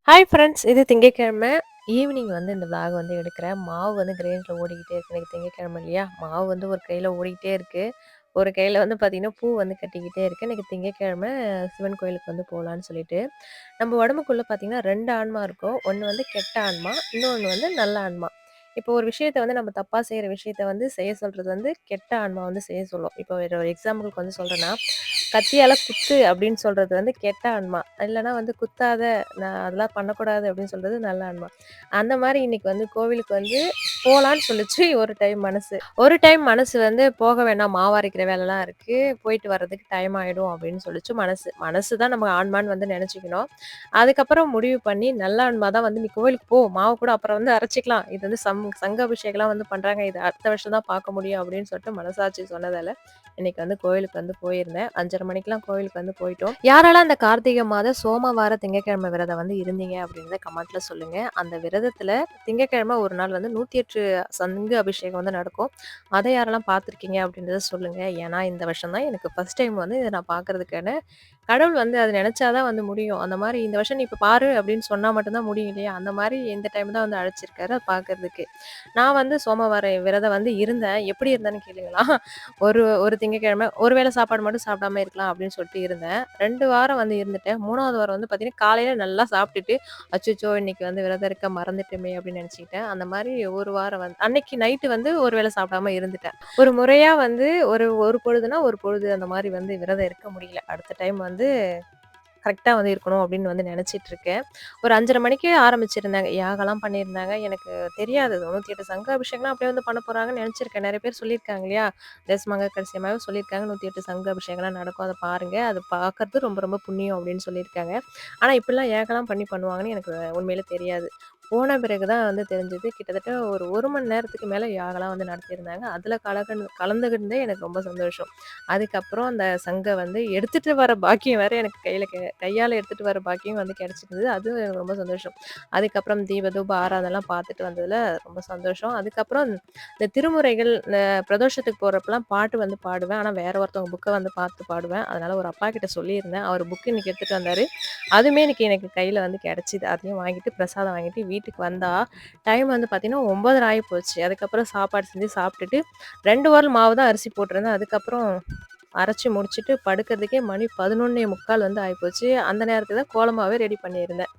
Hi friends! இது திங்கட்கிழமை evening வந்து இந்த விளாக் வந்து எடுக்கிறேன். மாவு வந்து கிரைண்டர்ல ஓடிக்கிட்டே இருக்கு. இன்னைக்கு திங்கட்கிழமை இல்லையா? மாவு வந்து ஒரு கையில ஓடிக்கிட்டே இருக்கு. ஒரு கையில வந்து பார்த்தீங்கன்னா, பூ வந்து கட்டிக்கிட்டே இருக்கு. இன்னைக்கு திங்கட்கிழமை சிவன் கோயிலுக்கு வந்து போலான்னு சொல்லிட்டு. நம்ம உடம்புக்குள்ள பார்த்தீங்கன்னா 2 ஆன்மா இருக்கும். ஒண்ணு வந்து கெட்ட ஆன்மா, இன்னொன்னு வந்து நல்ல ஆன்மா. இப்போ ஒரு விஷயத்த வந்து நம்ம தப்பா செய்ற விஷயத்த வந்து செய்ய சொல்றது வந்து கெட்ட ஆன்மா வந்து செய்ய சொல்லும். இப்போ வேற ஒரு எக்ஸாம்பிளுக்கு வந்து சொல்றேன்னா, "கத்தியால குத்து" அப்படின்னு சொல்றது வந்து கெட்ட ஆன்மா. இல்லன்னா வந்து "குத்தாத, நான் அதெல்லாம் பண்ணக்கூடாது" அப்படின்னு சொல்றது நல்ல ஆன்மா. அந்த மாரி இன்னைக்கு வந்து கோவிலுக்கு வந்து போலான்னு சொல்லுச்சு ஒரு டைம் மனசு. ஒரு டைம் மனசு வந்து போக வேண்டாம், மாவு அரைக்கிற வேலைலாம் இருக்கு. போயிட்டு வர்றதுக்கு டைம் ஆயிடும் அப்படின்னு சொல்லுச்சு மனசு. மனசு தான் நம்ம ஆன்மான்னு வந்து நெனச்சுக்கணும். அதுக்கப்புறம் முடிவு பண்ணி நல்ல ஆன்மா தான் வந்து "நீ கோவிலுக்கு போ, மாவு கூட அப்புறம் வந்து அரைச்சுக்கலாம். இது வந்து சங்க அபிஷேகம்லாம் வந்து பண்றாங்க. இது அடுத்த வருஷம் தான் பார்க்க முடியும்" அப்படின்னு சொல்லிட்டு மனசாட்சி சொன்னதால, இன்னைக்கு வந்து கோவிலுக்கு வந்து போயிருந்தேன். 5:30 மணிக்கெல்லாம் கோவிலுக்கு வந்து போயிட்டோம். யாரெல்லாம் அந்த கார்த்திகை மாத சோமவார திங்கட்கிழமை விரதம் வந்து இருந்தீங்க அப்படின்றத கமெண்ட்ல சொல்லுங்க. அந்த விரதத்துல திங்கட்கிழமை ஒரு நாள் வந்து 108 சங்கு அபிஷேகம் வந்து நடக்கும். அத யாரெல்லாம் பார்த்துருக்கீங்க அப்படின்றத சொல்லுங்க. ஏன்னா இந்த வருஷம் தான் எனக்கு ஃபர்ஸ்ட் டைம் வந்து இத நான் பார்க்கறதுக்கான கடவுள் வந்து அது நெனச்சா தான் வந்து முடியும். அந்த மாரி இந்த வருஷம் நீ இப்ப பாரு அப்படின்னு சொன்னா மட்டும் தான் முடியும் இல்லையா? அந்த மாரி இந்த டைம் தான் வந்து அழைச்சிருக்காரு அத பார்க்கறதுக்கு. நான் வந்து சோமவார விரதம் வந்து இருந்தேன். எப்படி இருந்தேன்னு கேளுங்களா? ஒரு ஒரு திங்கட்கிழமை ஒரு வேளை சாப்பாடு மட்டும் சாப்பிடாம இருக்கலாம் அப்படின்னு சொல்லிட்டு இருந்தேன். 2 வாரம் வந்து இருந்துட்டேன். 3வது வாரம் வந்து பார்த்தீங்கன்னா, காலையில நல்லா சாப்பிட்டுட்டு, அச்சச்சோ! இன்னைக்கு வந்து விரதம் இருக்க மறந்துட்டோமே அப்படின்னு நெனச்சுக்கிட்டேன். அந்த மாரி ஒரு வாரம் வந்து அன்னைக்கு நைட்டு வந்து ஒரு வேளை சாப்பிடாம இருந்துட்டேன். ஒரு முறையா வந்து ஒரு ஒரு பொழுதுனா, ஒரு பொழுது அந்த மாரி வந்து விரதம் இருக்க முடியல. அடுத்த டைம் வந்து கரெக்ட்டா வந்து இருக்கணும் அப்படின்னு வந்து நெனச்சிட்டு இருக்கேன். ஒரு 5:30 மணிக்கு ஆரம்பிச்சிருந்தாங்க. யாகம்லாம் பண்ணியிருந்தாங்க. எனக்கு தெரியாது. 98 சங்க அபிஷேகம்லாம் அப்படியே வந்து பண்ண போறாங்கன்னு நெனச்சிருக்கேன். நெறைய பேர் சொல்லியிருக்காங்க இல்லையா? தேசமங்கல கடைசியமாவே சொல்லியிருக்காங்க. 108 சங்க அபிஷேகம்லாம் நடக்கும். அத பாருங்க. அது பார்க்கறது ரொம்ப ரொம்ப புண்ணியம் அப்படின்னு சொல்லியிருக்காங்க. ஆனா இப்படிலாம் யாகம்லாம் பண்ணுவாங்கன்னு எனக்கு உண்மையிலே தெரியாது. போன பிறகு தான் வந்து தெரிஞ்சது. கிட்டத்தட்ட ஒரு 1 மணி நேரத்துக்கு மேல யாகம்லாம் வந்து நடத்தியிருந்தாங்க. அதுல கலந்துக்கிட்டதே எனக்கு ரொம்ப சந்தோஷம். அதுக்கப்புறம் அந்த சங்க வந்து எடுத்துட்டு வர பாக்கியம் வேற எனக்கு கையால எடுத்துட்டு வர பாக்கியம் வந்து கிடைச்சிருந்தது. அதுவும் எனக்கு ரொம்ப சந்தோஷம். அதுக்கப்புறம் தீப தூப ஆராதனைலாம் பார்த்துட்டு வந்ததுல ரொம்ப சந்தோஷம். அதுக்கப்புறம் இந்த திருமுறைகள், இந்த பிரதோஷத்துக்கு போறப்பலாம் பாட்டு வந்து பாடுவேன். ஆனா வேற ஒருத்தவங்க புக்க வந்து பார்த்து பாடுவேன். அதனால ஒரு அப்பா கிட்ட சொல்லியிருந்தேன். அவர் புக் இன்னைக்கு எடுத்துட்டு வந்தாரு. அதுவுமே இன்னைக்கு எனக்கு கையில வந்து கிடைச்சது. அதையும் வாங்கிட்டு பிரசாதம் வாங்கிட்டு வீட்டுக்கு வந்தா, டைம் வந்து பார்த்தீங்கன்னா 9:30 ஆயிப்போச்சு. அதுக்கப்புறம் சாப்பாடு செஞ்சு சாப்பிட்டுட்டு 2 வாரல் மாவு தான் அரிசி போட்டிருந்தேன். அதுக்கப்புறம் அரைச்சு முடிச்சுட்டு படுக்கிறதுக்கே மணி 11:45 வந்து ஆயிப்போச்சு. அந்த நேரத்துல தான் கோலமாவே ரெடி பண்ணியிருந்தேன்.